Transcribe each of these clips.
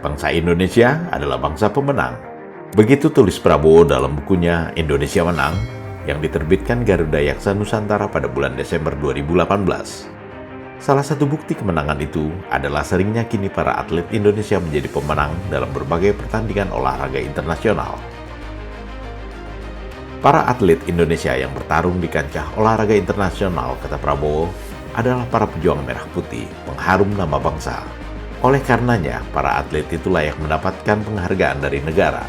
Bangsa Indonesia adalah bangsa pemenang. Begitu tulis Prabowo dalam bukunya Indonesia Menang yang diterbitkan Garuda Yaksa Nusantara pada bulan Desember 2018. Salah satu bukti kemenangan itu adalah seringnya kini para atlet Indonesia menjadi pemenang dalam berbagai pertandingan olahraga internasional. Para atlet Indonesia yang bertarung di kancah olahraga internasional, kata Prabowo, adalah para pejuang merah putih, pengharum nama bangsa. Oleh karenanya, para atlet itu layak mendapatkan penghargaan dari negara.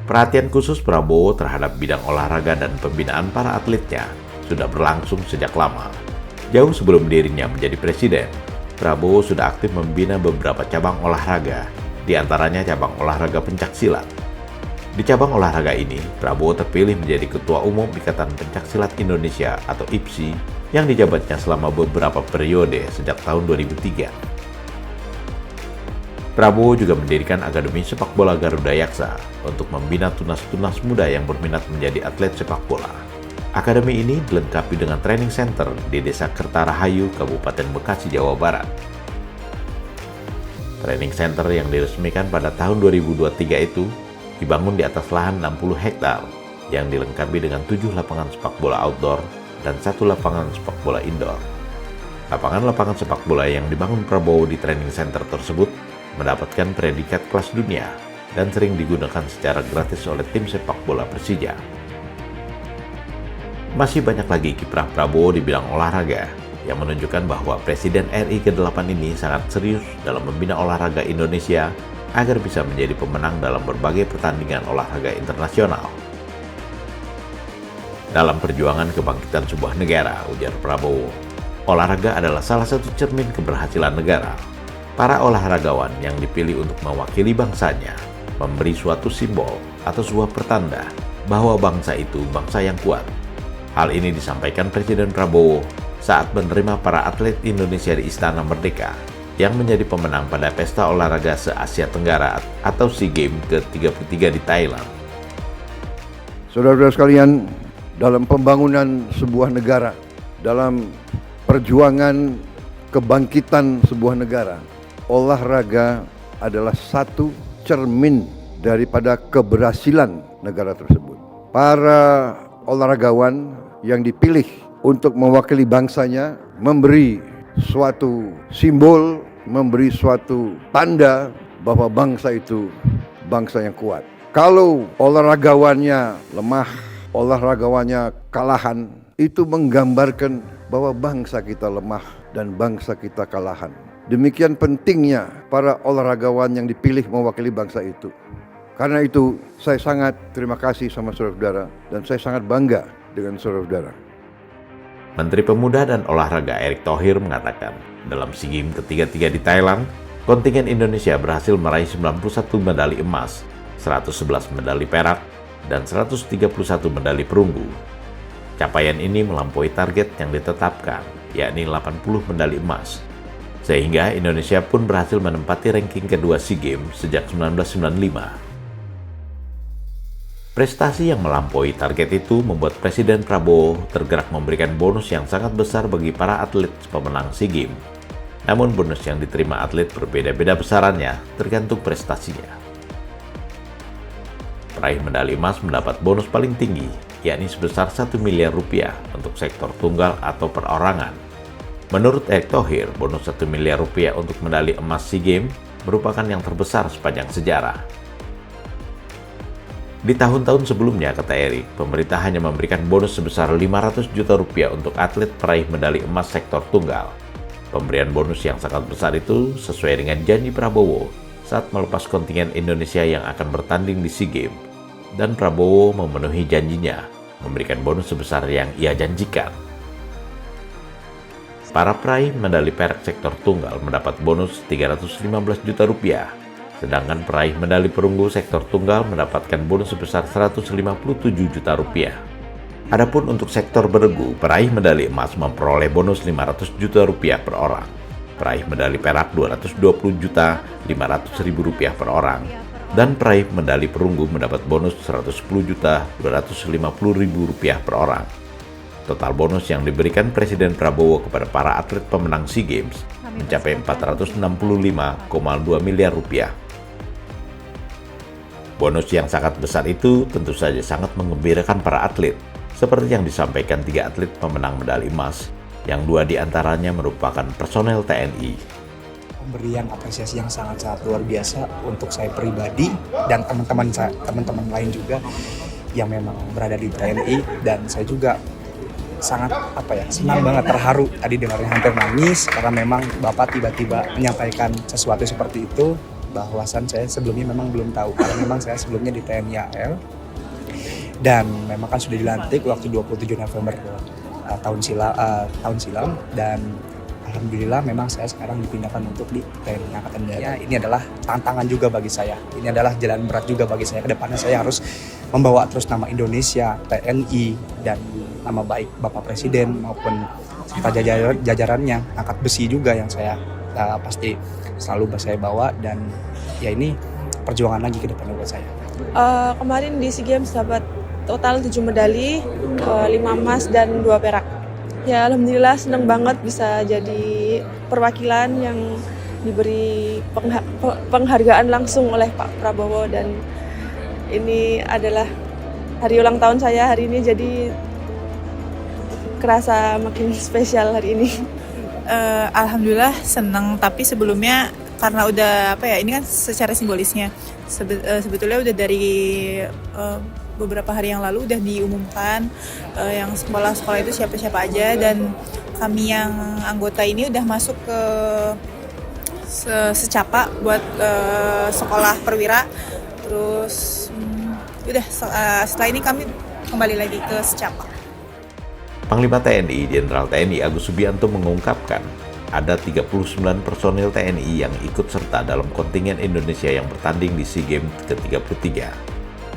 Perhatian khusus Prabowo terhadap bidang olahraga dan pembinaan para atletnya sudah berlangsung sejak lama. Jauh sebelum dirinya menjadi presiden, Prabowo sudah aktif membina beberapa cabang olahraga, di antaranya cabang olahraga pencaksilat. Di cabang olahraga ini, Prabowo terpilih menjadi Ketua Umum Ikatan Pencaksilat Indonesia atau IPSI yang dijabatnya selama beberapa periode sejak tahun 2003. Prabowo juga mendirikan Akademi Sepak Bola Garuda Yaksa untuk membina tunas-tunas muda yang berminat menjadi atlet sepak bola. Akademi ini dilengkapi dengan training center di Desa Kertarahayu, Kabupaten Bekasi, Jawa Barat. Training center yang diresmikan pada tahun 2023 itu dibangun di atas lahan 60 hektar yang dilengkapi dengan 7 lapangan sepak bola outdoor dan 1 lapangan sepak bola indoor. Lapangan-lapangan sepak bola yang dibangun Prabowo di training center tersebut mendapatkan predikat kelas dunia dan sering digunakan secara gratis oleh tim sepak bola Persija. Masih banyak lagi kiprah Prabowo di bidang olahraga yang menunjukkan bahwa Presiden RI ke-8 ini sangat serius dalam membina olahraga Indonesia agar bisa menjadi pemenang dalam berbagai pertandingan olahraga internasional. Dalam perjuangan kebangkitan sebuah negara, ujar Prabowo, olahraga adalah salah satu cermin keberhasilan negara. Para olahragawan yang dipilih untuk mewakili bangsanya memberi suatu simbol atau sebuah pertanda bahwa bangsa itu bangsa yang kuat. Hal ini disampaikan Presiden Prabowo saat menerima para atlet Indonesia di Istana Merdeka yang menjadi pemenang pada Pesta Olahraga se-Asia Tenggara atau SEA Games ke-33 di Thailand. Saudara-saudara sekalian, dalam pembangunan sebuah negara, dalam perjuangan kebangkitan sebuah negara, olahraga adalah satu cermin daripada keberhasilan negara tersebut. Para olahragawan yang dipilih untuk mewakili bangsanya memberi suatu simbol, memberi suatu tanda bahwa bangsa itu bangsa yang kuat. Kalau olahragawannya lemah, olahragawannya kalahan, itu menggambarkan bahwa bangsa kita lemah dan bangsa kita kalahan. Demikian pentingnya para olahragawan yang dipilih mewakili bangsa itu. Karena itu saya sangat terima kasih sama saudara-saudara dan saya sangat bangga dengan saudara-saudara. Menteri Pemuda dan Olahraga Erick Thohir mengatakan, dalam SEA Games ke-33 di Thailand, kontingen Indonesia berhasil meraih 91 medali emas, 111 medali perak, dan 131 medali perunggu. Capaian ini melampaui target yang ditetapkan, yakni 80 medali emas. Sehingga Indonesia pun berhasil menempati ranking kedua SEA Games sejak 1995. Prestasi yang melampaui target itu membuat Presiden Prabowo tergerak memberikan bonus yang sangat besar bagi para atlet pemenang SEA Games. Namun bonus yang diterima atlet berbeda-beda besarannya tergantung prestasinya. Peraih medali emas mendapat bonus paling tinggi, yakni sebesar 1 miliar rupiah untuk sektor tunggal atau perorangan. Menurut Erick Thohir, bonus 1 miliar rupiah untuk medali emas SEA Games merupakan yang terbesar sepanjang sejarah. Di tahun-tahun sebelumnya, kata Erick, pemerintah hanya memberikan bonus sebesar 500 juta rupiah untuk atlet peraih medali emas sektor tunggal. Pemberian bonus yang sangat besar itu sesuai dengan janji Prabowo saat melepas kontingen Indonesia yang akan bertanding di SEA Games. Dan Prabowo memenuhi janjinya, memberikan bonus sebesar yang ia janjikan. Para peraih medali perak sektor tunggal mendapat bonus 315 juta rupiah. Sedangkan peraih medali perunggu sektor tunggal mendapatkan bonus sebesar 157 juta rupiah. Adapun untuk sektor beregu, peraih medali emas memperoleh bonus 500 juta rupiah per orang. Peraih medali perak 220 juta 500 ribu rupiah per orang. Dan peraih medali perunggu mendapat bonus 110 juta 250 ribu rupiah per orang. Total bonus yang diberikan Presiden Prabowo kepada para atlet pemenang SEA Games mencapai 465,2 miliar rupiah. Bonus yang sangat besar itu tentu saja sangat menggembirakan para atlet, seperti yang disampaikan 3 atlet pemenang medali emas, yang 2 diantaranya merupakan personel TNI. Pemberian apresiasi yang sangat-sangat luar biasa untuk saya pribadi dan teman-teman lain juga yang memang berada di TNI, dan saya juga sangat senang banget, terharu tadi dengarnya, hampir nangis karena memang Bapak tiba-tiba menyampaikan sesuatu seperti itu, bahwasan saya sebelumnya memang belum tahu karena memang saya sebelumnya di TNI AL dan memang kan sudah dilantik waktu 27 November tahun silam, dan alhamdulillah memang saya sekarang dipindahkan untuk di TNI Angkatan Darat. Ini adalah tantangan juga bagi saya. Ini adalah jalan berat juga bagi saya. Kedepannya saya harus membawa terus nama Indonesia, TNI, dan nama baik Bapak Presiden maupun serta jajarannya, angkat besi juga yang saya pasti selalu saya bawa, dan ya ini perjuangan lagi ke depannya buat saya. Kemarin di SEA Games dapat total 7 medali, 5 emas dan 2 perak. Ya alhamdulillah senang banget bisa jadi perwakilan yang diberi penghargaan langsung oleh Pak Prabowo, dan ini adalah hari ulang tahun saya hari ini, jadi kerasa makin spesial hari ini. Alhamdulillah senang, tapi sebelumnya karena udah ini kan secara simbolisnya sebetulnya udah dari beberapa hari yang lalu udah diumumkan yang sekolah-sekolah itu siapa-siapa aja, dan kami yang anggota ini udah masuk ke secapa buat sekolah perwira. Terus udah setelah ini kami kembali lagi ke secapa. Panglima TNI Jenderal TNI Agus Subianto mengungkapkan ada 39 personil TNI yang ikut serta dalam kontingen Indonesia yang bertanding di SEA Games ke-33.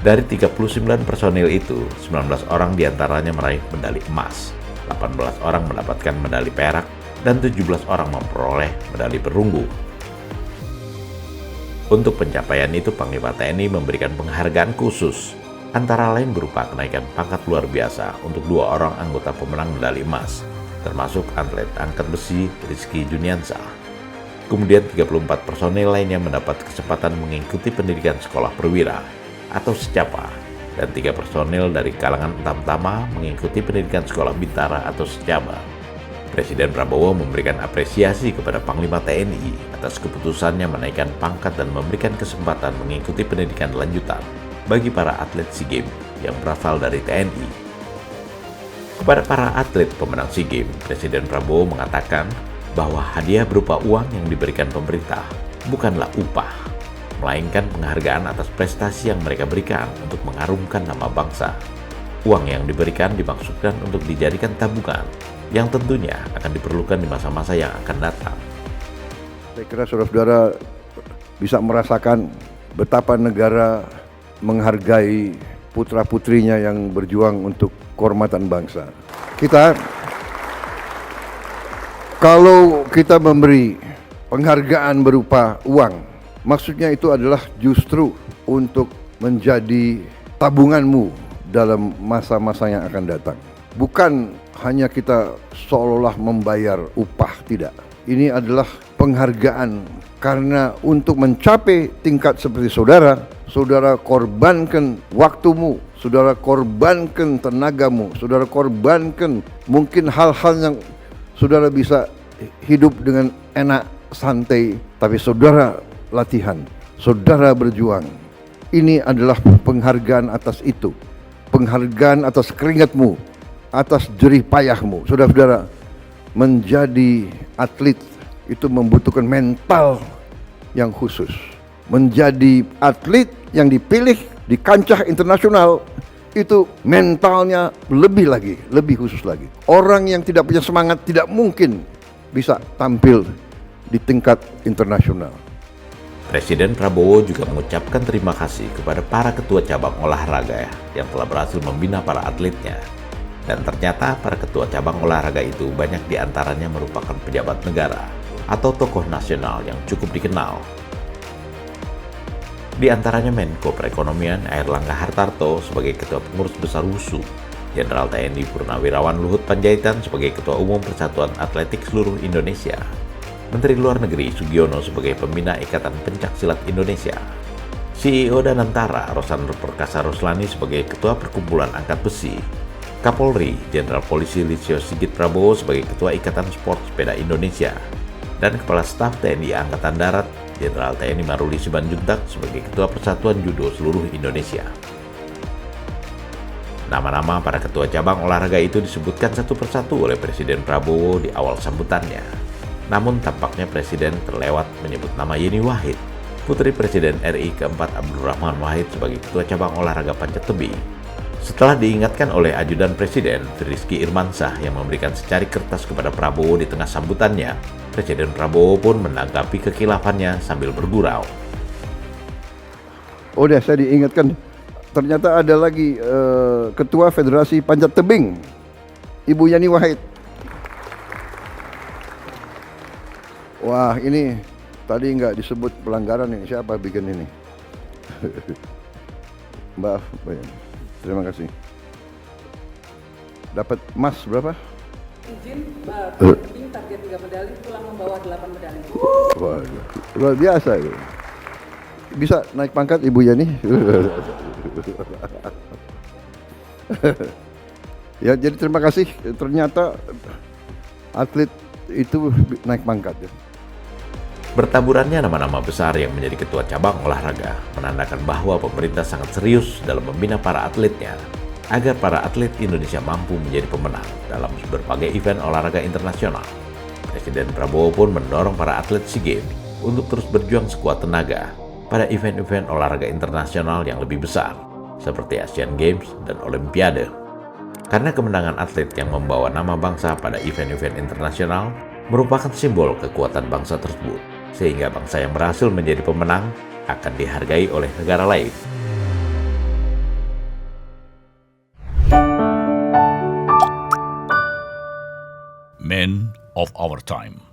Dari 39 personil itu, 19 orang diantaranya meraih medali emas, 18 orang mendapatkan medali perak, dan 17 orang memperoleh medali perunggu. Untuk pencapaian itu, Panglima TNI memberikan penghargaan khusus, antara lain berupa kenaikan pangkat luar biasa untuk 2 orang anggota pemenang medali emas, termasuk atlet angkat besi Rizky Juniansah. Kemudian 34 personil lainnya mendapat kesempatan mengikuti pendidikan sekolah perwira atau secapa, dan 3 personil dari kalangan tamtama mengikuti pendidikan sekolah bintara atau secaba. Presiden Prabowo memberikan apresiasi kepada Panglima TNI atas keputusannya menaikkan pangkat dan memberikan kesempatan mengikuti pendidikan lanjutan bagi para atlet SEA Games yang berasal dari TNI. Kepada para atlet pemenang SEA Games, Presiden Prabowo mengatakan bahwa hadiah berupa uang yang diberikan pemerintah bukanlah upah, melainkan penghargaan atas prestasi yang mereka berikan untuk mengharumkan nama bangsa. Uang yang diberikan dimaksudkan untuk dijadikan tabungan yang tentunya akan diperlukan di masa-masa yang akan datang. Saya kira saudara-saudara bisa merasakan betapa negara menghargai putra-putrinya yang berjuang untuk kehormatan bangsa. Kalau kita memberi penghargaan berupa uang, maksudnya itu adalah justru untuk menjadi tabunganmu dalam masa-masa yang akan datang. Bukan hanya kita seolah-olah membayar upah, tidak. Ini adalah penghargaan karena untuk mencapai tingkat seperti saudara, saudara korbankan waktumu, saudara korbankan tenagamu, saudara korbankan mungkin hal-hal yang saudara bisa hidup dengan enak, santai, tapi saudara latihan, saudara berjuang. Ini adalah penghargaan atas itu, penghargaan atas keringatmu, atas jerih payahmu. Saudara-saudara, menjadi atlet itu membutuhkan mental yang khusus. Menjadi atlet yang dipilih di kancah internasional itu mentalnya lebih khusus lagi. Orang yang tidak punya semangat tidak mungkin bisa tampil di tingkat internasional. Presiden Prabowo juga mengucapkan terima kasih kepada para ketua cabang olahraga yang telah berhasil membina para atletnya. Dan ternyata para ketua cabang olahraga itu banyak diantaranya merupakan pejabat negara atau tokoh nasional yang cukup dikenal. Di antaranya Menko Perekonomian Airlangga Hartarto sebagai Ketua Pengurus Besar WUSU, Jenderal TNI Purnawirawan Luhut Panjaitan sebagai Ketua Umum Persatuan Atletik Seluruh Indonesia, Menteri Luar Negeri Sugiono sebagai pembina Ikatan Pencaksilat Indonesia, CEO Danantara Rosanur Perkasa Roslani sebagai Ketua Perkumpulan Angkat Besi, Kapolri Jenderal Polisi Listio Sigit Prabowo sebagai Ketua Ikatan Sport Sepeda Indonesia, dan Kepala Staf TNI Angkatan Darat Jenderal TNI Maruli Simanjuntak sebagai Ketua Persatuan Judo Seluruh Indonesia. Nama-nama para ketua cabang olahraga itu disebutkan satu persatu oleh Presiden Prabowo di awal sambutannya. Namun tampaknya Presiden terlewat menyebut nama Yeni Wahid, putri Presiden RI keempat Abdurrahman Wahid sebagai Ketua Cabang Olahraga Panjat Tebing. Setelah diingatkan oleh Ajudan Presiden Rizky Irmansah yang memberikan secari kertas kepada Prabowo di tengah sambutannya, Presiden Prabowo pun menanggapi kekilafannya sambil bergurau. Oh, udah saya diingatkan. Ternyata ada lagi Ketua Federasi Panjat Tebing, Ibu Yani Wahid. Wah, ini tadi nggak disebut pelanggaran ini. Siapa bikin ini? Mbak, terima kasih. Dapat emas berapa? Izin tebing target 3 medali, pulang membawa 8 medali. Waduh, luar biasa itu. Bisa naik pangkat Ibu Yani? Ya, jadi terima kasih. Ternyata atlet itu naik pangkat ya. Bertaburannya nama-nama besar yang menjadi ketua cabang olahraga menandakan bahwa pemerintah sangat serius dalam membina para atletnya agar para atlet Indonesia mampu menjadi pemenang dalam berbagai event olahraga internasional. Presiden Prabowo pun mendorong para atlet SEA Games untuk terus berjuang sekuat tenaga pada event-event olahraga internasional yang lebih besar, seperti Asian Games dan Olimpiade. Karena kemenangan atlet yang membawa nama bangsa pada event-event internasional merupakan simbol kekuatan bangsa tersebut, sehingga bangsa yang berhasil menjadi pemenang akan dihargai oleh negara lain. Men of our time.